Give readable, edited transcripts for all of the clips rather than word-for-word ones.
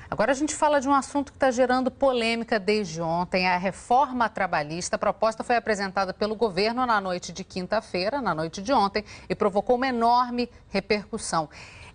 Agora a gente fala de um assunto que está gerando polêmica desde ontem, a reforma trabalhista. A proposta foi apresentada pelo governo na noite de quinta-feira, na noite de ontem, e provocou uma enorme repercussão.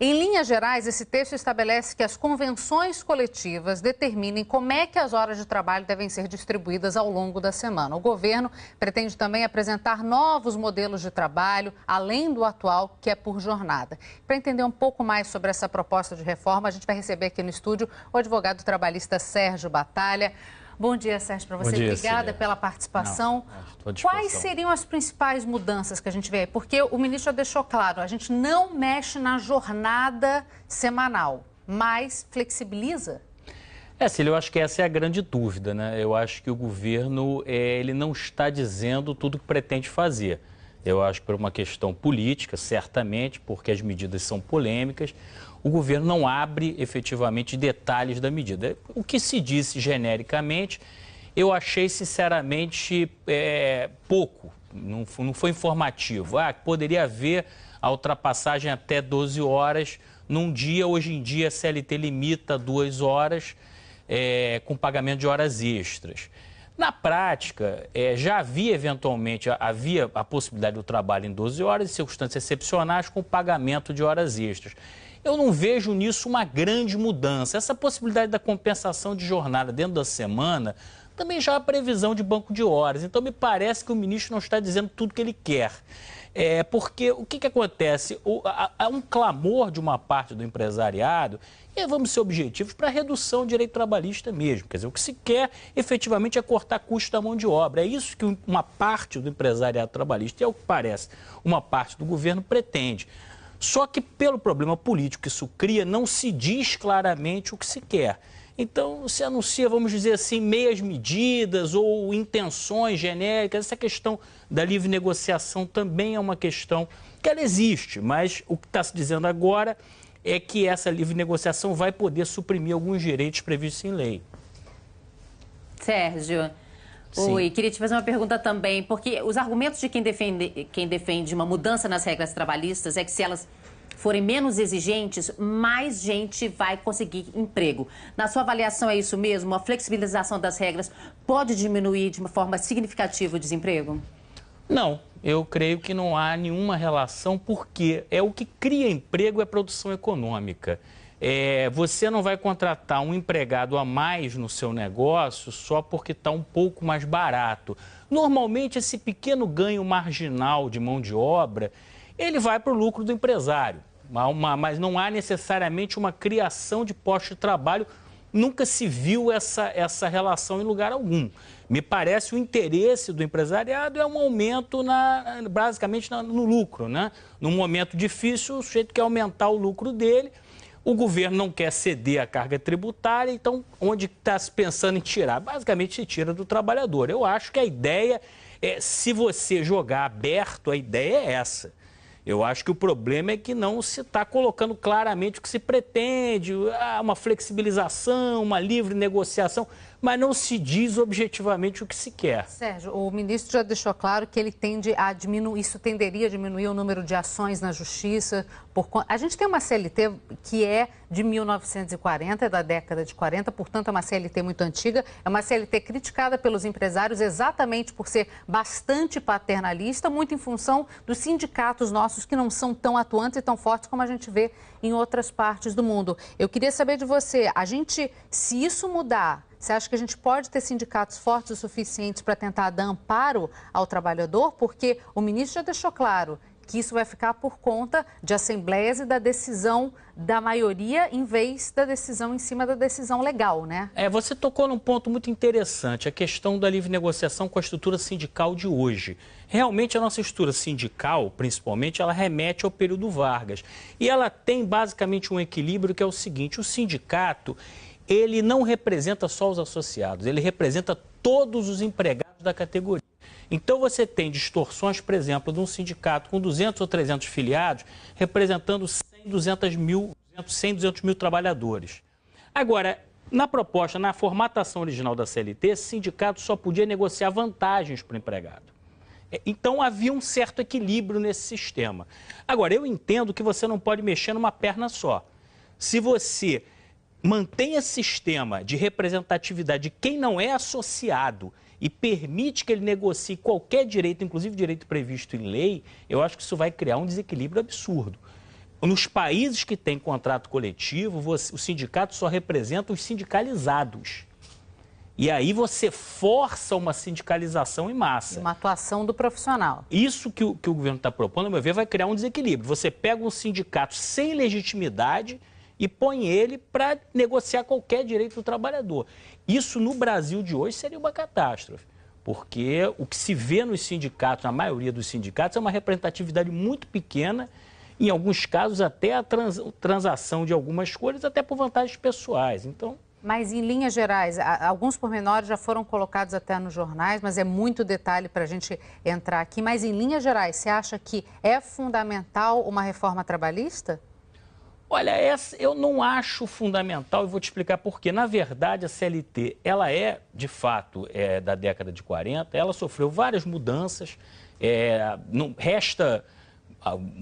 Em linhas gerais, esse texto estabelece que as convenções coletivas determinem como é que as horas de trabalho devem ser distribuídas ao longo da semana. O governo pretende também apresentar novos modelos de trabalho, além do atual, que é por jornada. Para entender um pouco mais sobre essa proposta de reforma, a gente vai receber aqui no estúdio o advogado trabalhista Sérgio Batalha. Bom dia, Sérgio, para você. Bom dia, obrigada Cília. pela participação. Não, estou à Quais seriam as principais mudanças que a gente vê aí? Porque o ministro já deixou claro, a gente não mexe na jornada semanal, mas flexibiliza? Cília, eu acho que essa é a grande dúvida, né? Eu acho que o governo ele não está dizendo tudo o que pretende fazer. Eu acho que por uma questão política, certamente, porque as medidas são polêmicas, o governo não abre efetivamente detalhes da medida. O que se disse genericamente, eu achei sinceramente pouco, não foi informativo. Poderia haver a ultrapassagem até 12 horas num dia. Hoje em dia a CLT limita 2 horas com pagamento de horas extras. Na prática, já havia eventualmente a possibilidade do trabalho em 12 horas, em circunstâncias excepcionais, com pagamento de horas extras. Eu não vejo nisso uma grande mudança. Essa possibilidade da compensação de jornada dentro da semana também já há previsão de banco de horas. Então, me parece que o ministro não está dizendo tudo que ele quer. Porque o que acontece? Há um clamor de uma parte do empresariado, e vamos ser objetivos, para a redução do direito trabalhista mesmo. Quer dizer, o que se quer efetivamente é cortar custo da mão de obra. É isso que uma parte do empresariado trabalhista, e é o que parece, uma parte do governo pretende. Só que pelo problema político que isso cria, não se diz claramente o que se quer. Então, se anuncia, vamos dizer assim, meias medidas ou intenções genéricas. Essa questão da livre negociação também é uma questão que ela existe, mas o que está se dizendo agora é que essa livre negociação vai poder suprimir alguns direitos previstos em lei. Sérgio, Sim. Oi, queria te fazer uma pergunta também, porque os argumentos de quem defende uma mudança nas regras trabalhistas é que se elas forem menos exigentes, mais gente vai conseguir emprego. Na sua avaliação é isso mesmo? A flexibilização das regras pode diminuir de uma forma significativa o desemprego? Não, eu creio que não há nenhuma relação, porque o que cria emprego é produção econômica. Você não vai contratar um empregado a mais no seu negócio só porque está um pouco mais barato. Normalmente, esse pequeno ganho marginal de mão de obra, ele vai para o lucro do empresário. Mas não há necessariamente uma criação de postos de trabalho. Nunca se viu essa relação em lugar algum. Me parece o interesse do empresariado é um aumento basicamente no lucro, né? Num momento difícil, o sujeito quer aumentar o lucro dele. O governo não quer ceder a carga tributária, então onde está se pensando em tirar? Basicamente se tira do trabalhador. Eu acho que a ideia se você jogar aberto, a ideia é essa. Eu acho que o problema é que não se está colocando claramente o que se pretende, uma flexibilização, uma livre negociação, mas não se diz objetivamente o que se quer. Sérgio, o ministro já deixou claro que ele tende a diminuir, isso tenderia a diminuir o número de ações na justiça. A gente tem uma CLT que é de 1940, é da década de 40, portanto é uma CLT muito antiga, é uma CLT criticada pelos empresários exatamente por ser bastante paternalista, muito em função dos sindicatos nossos que não são tão atuantes e tão fortes como a gente vê em outras partes do mundo. Eu queria saber de você, se isso mudar, você acha que a gente pode ter sindicatos fortes o suficientes para tentar dar amparo ao trabalhador? Porque o ministro já deixou claro que isso vai ficar por conta de assembleias e da decisão da maioria em vez da decisão em cima da decisão legal, né? Você tocou num ponto muito interessante, a questão da livre negociação com a estrutura sindical de hoje. Realmente a nossa estrutura sindical, principalmente, ela remete ao período Vargas. E ela tem basicamente um equilíbrio que é o seguinte, o sindicato, ele não representa só os associados, ele representa todos os empregados da categoria. Então você tem distorções, por exemplo, de um sindicato com 200 ou 300 filiados, representando 100, 200 mil trabalhadores. Agora, na proposta, na formatação original da CLT, esse sindicato só podia negociar vantagens para o empregado. Então havia um certo equilíbrio nesse sistema. Agora, eu entendo que você não pode mexer numa perna só. Se você mantém esse sistema de representatividade de quem não é associado e permite que ele negocie qualquer direito, inclusive direito previsto em lei, eu acho que isso vai criar um desequilíbrio absurdo. Nos países que têm contrato coletivo, o sindicato só representa os sindicalizados. E aí você força uma sindicalização em massa. Uma atuação do profissional. Isso que o governo está propondo, ao meu ver, vai criar um desequilíbrio. Você pega um sindicato sem legitimidade e põe ele para negociar qualquer direito do trabalhador. Isso no Brasil de hoje seria uma catástrofe, porque o que se vê nos sindicatos, na maioria dos sindicatos, é uma representatividade muito pequena, em alguns casos até a transação de algumas coisas, até por vantagens pessoais. Então... Mas, em linhas gerais, alguns pormenores já foram colocados até nos jornais, mas é muito detalhe para a gente entrar aqui. Mas, em linhas gerais, você acha que é fundamental uma reforma trabalhista? Olha, eu não acho fundamental e vou te explicar por quê. Na verdade, a CLT, ela de fato, da década de 40, ela sofreu várias mudanças, não resta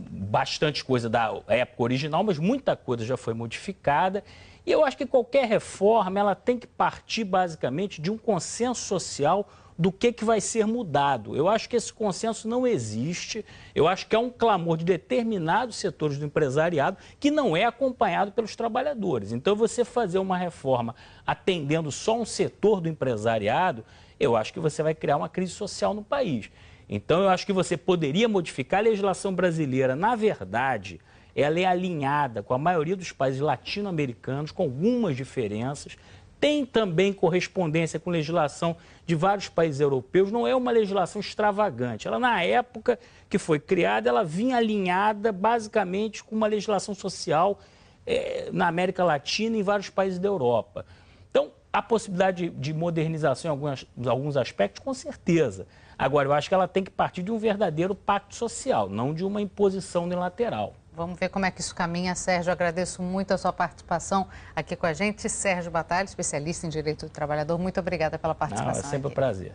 bastante coisa da época original, mas muita coisa já foi modificada. E eu acho que qualquer reforma ela tem que partir basicamente de um consenso social do que vai ser mudado. Eu acho que esse consenso não existe. Eu acho que é um clamor de determinados setores do empresariado que não é acompanhado pelos trabalhadores. Então, você fazer uma reforma atendendo só um setor do empresariado, eu acho que você vai criar uma crise social no país. Então, eu acho que você poderia modificar a legislação brasileira. Na verdade, ela é alinhada com a maioria dos países latino-americanos, com algumas diferenças. Tem também correspondência com legislação de vários países europeus. Não é uma legislação extravagante. Ela, na época que foi criada, ela vinha alinhada basicamente com uma legislação social na América Latina e em vários países da Europa. Então, a possibilidade de modernização em alguns aspectos, com certeza. Agora, eu acho que ela tem que partir de um verdadeiro pacto social, não de uma imposição unilateral. Vamos ver como é que isso caminha, Sérgio. Agradeço muito a sua participação aqui com a gente. Sérgio Batalha, especialista em Direito do Trabalhador, muito obrigada pela participação. É sempre um prazer.